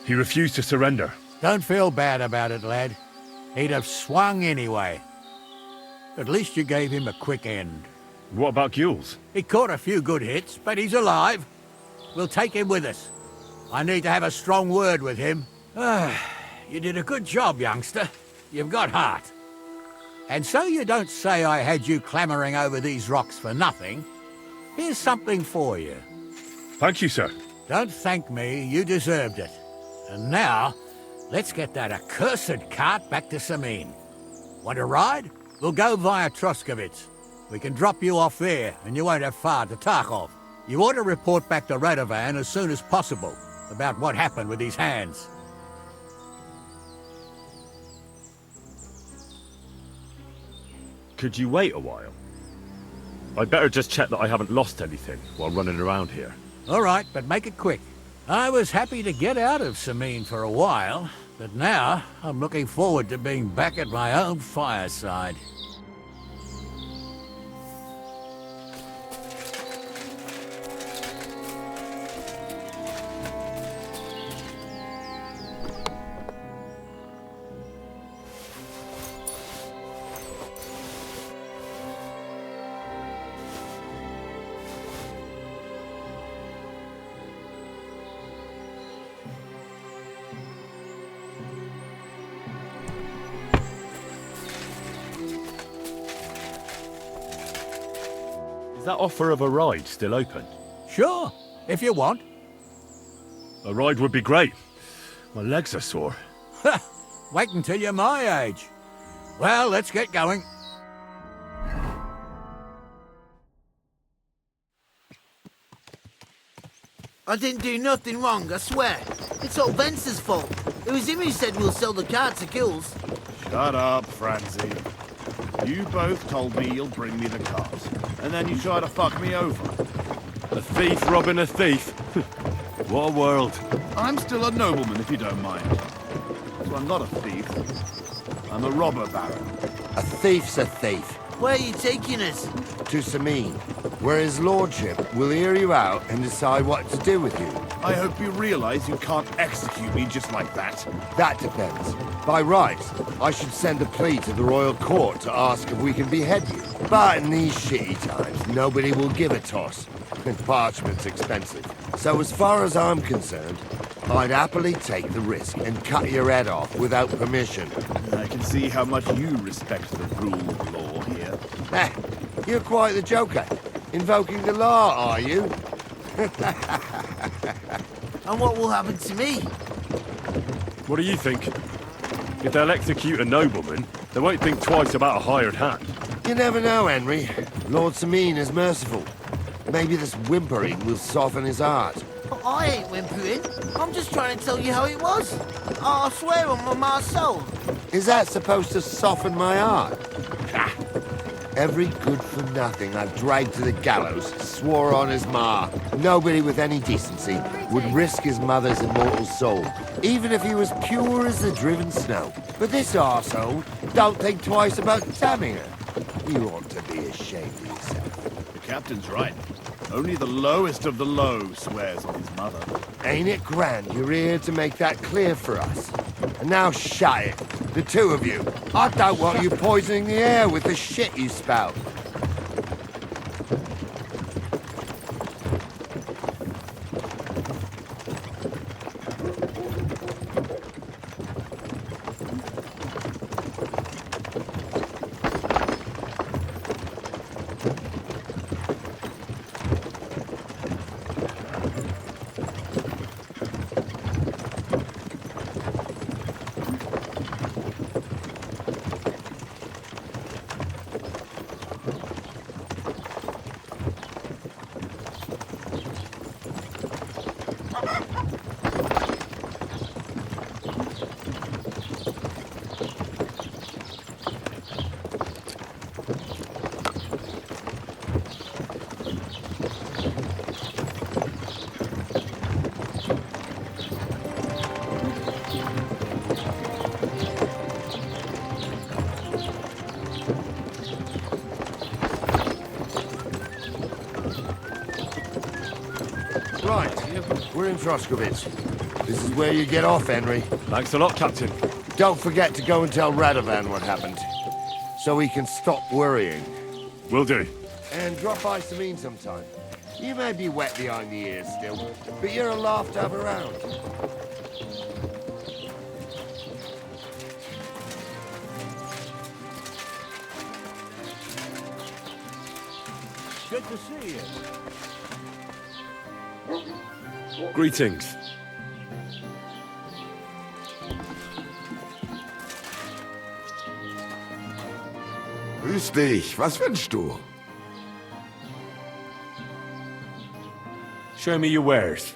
He refused to surrender. Don't feel bad about it, lad. He'd have swung anyway. At least you gave him a quick end. What about Gules? He caught a few good hits, but he's alive. We'll take him with us. I need to have a strong word with him. You did a good job, youngster. You've got heart. And so you don't say I had you clambering over these rocks for nothing, here's something for you. Thank you, sir. Don't thank me, you deserved it. And now, let's get that accursed cart back to Sameen. Want a ride? We'll go via Troskovitz. We can drop you off there, and you won't have far to Tarkov. You ought to report back to Radovan as soon as possible about what happened with these hands. Could you wait a while? I'd better just check that I haven't lost anything while running around here. All right, but make it quick. I was happy to get out of Sameen for a while, but now I'm looking forward to being back at my own fireside. Is that offer of a ride still open? Sure, if you want. A ride would be great. My legs are sore. Wait until you're my age. Well, let's get going. I didn't do nothing wrong, I swear. It's all Vence's fault. It was him who said we'll sell the car to Gules. Shut up, Francie. You both told me you'll bring me the cart, and then you try to fuck me over. A thief robbing a thief? What a world. I'm still a nobleman, if you don't mind. So I'm not a thief. I'm a robber baron. A thief's a thief. Where are you taking us? To Sameen, where his lordship will hear you out and decide what to do with you. I hope you realize you can't execute me just like that. That depends. By rights, I should send a plea to the royal court to ask if we can behead you. But in these shitty times, nobody will give a toss. And parchment's expensive. So as far as I'm concerned, I'd happily take the risk and cut your head off without permission. I can see how much you respect the rule of law here. You're quite the joker. Invoking the law, are you? And what will happen to me? What do you think? If they'll execute a nobleman, they won't think twice about a hired hand. You never know, Henry. Lord Sameen is merciful. Maybe this whimpering will soften his heart. But I ain't whimpering. I'm just trying to tell you how it was. I swear on my soul. Is that supposed to soften my heart? Every good-for-nothing I've dragged to the gallows swore on his ma. Nobody with any decency would risk his mother's immortal soul, even if he was pure as the driven snow. But this arsehole don't think twice about damning her. You ought to be ashamed of yourself. The captain's right. Only the lowest of the low swears on his mother. Ain't it grand you're here to make that clear for us? And now shut it, the two of you. I don't want you poisoning the air with the shit you spout. Right, we're in Troskowitz. This is where you get off, Henry. Thanks a lot, Captain. Don't forget to go and tell Radovan what happened, so he can stop worrying. Will do. And drop by Sameen sometime. You may be wet behind the ears still, but you're a laugh to have around. Good to see you. Greetings. Grüß dich. Was wünschst du? Show me your wares.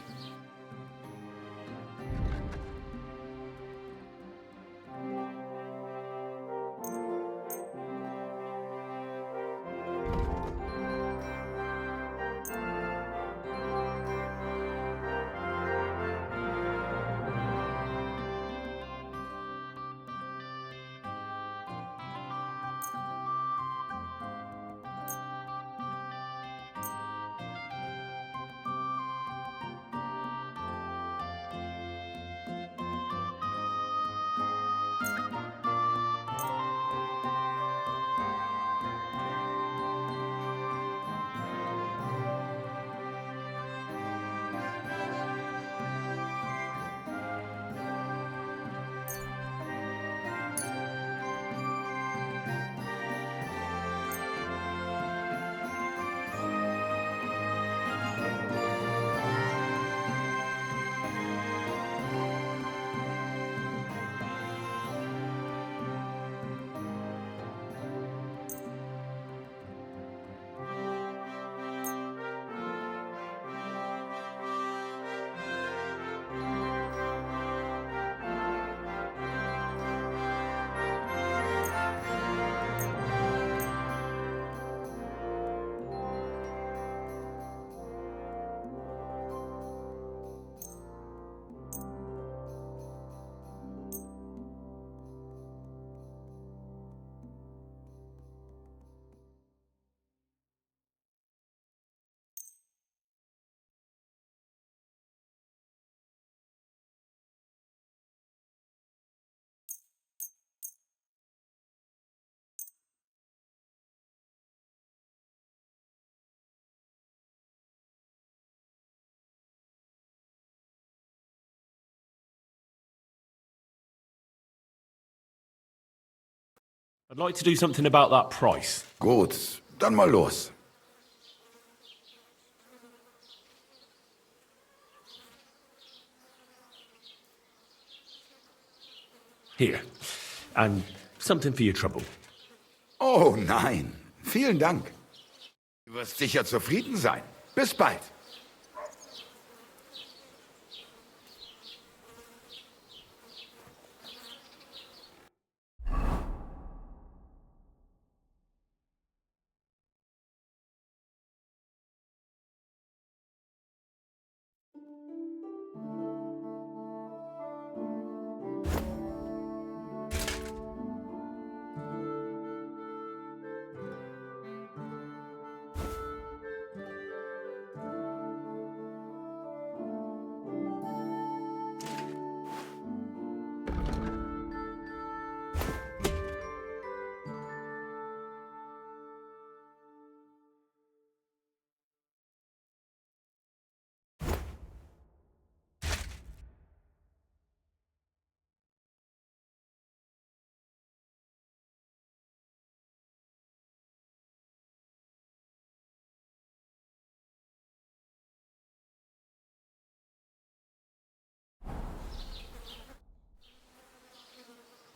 I'd like to do something about that price. Gut, dann mal los. Here. And something for your trouble. Oh nein, vielen Dank. Du wirst sicher zufrieden sein. Bis bald.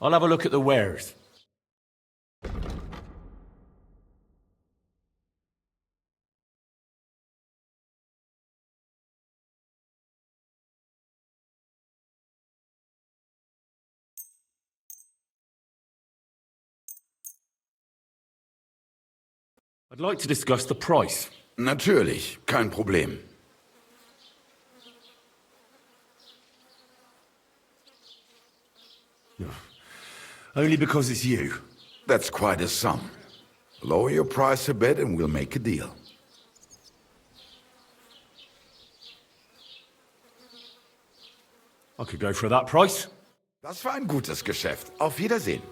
I'll have a look at the wares. I'd like to discuss the price. Natürlich, kein Problem. Only because it's you. That's quite a sum. Lower your price a bit and we'll make a deal. I could go for that price. Das war ein gutes Geschäft. Auf Wiedersehen.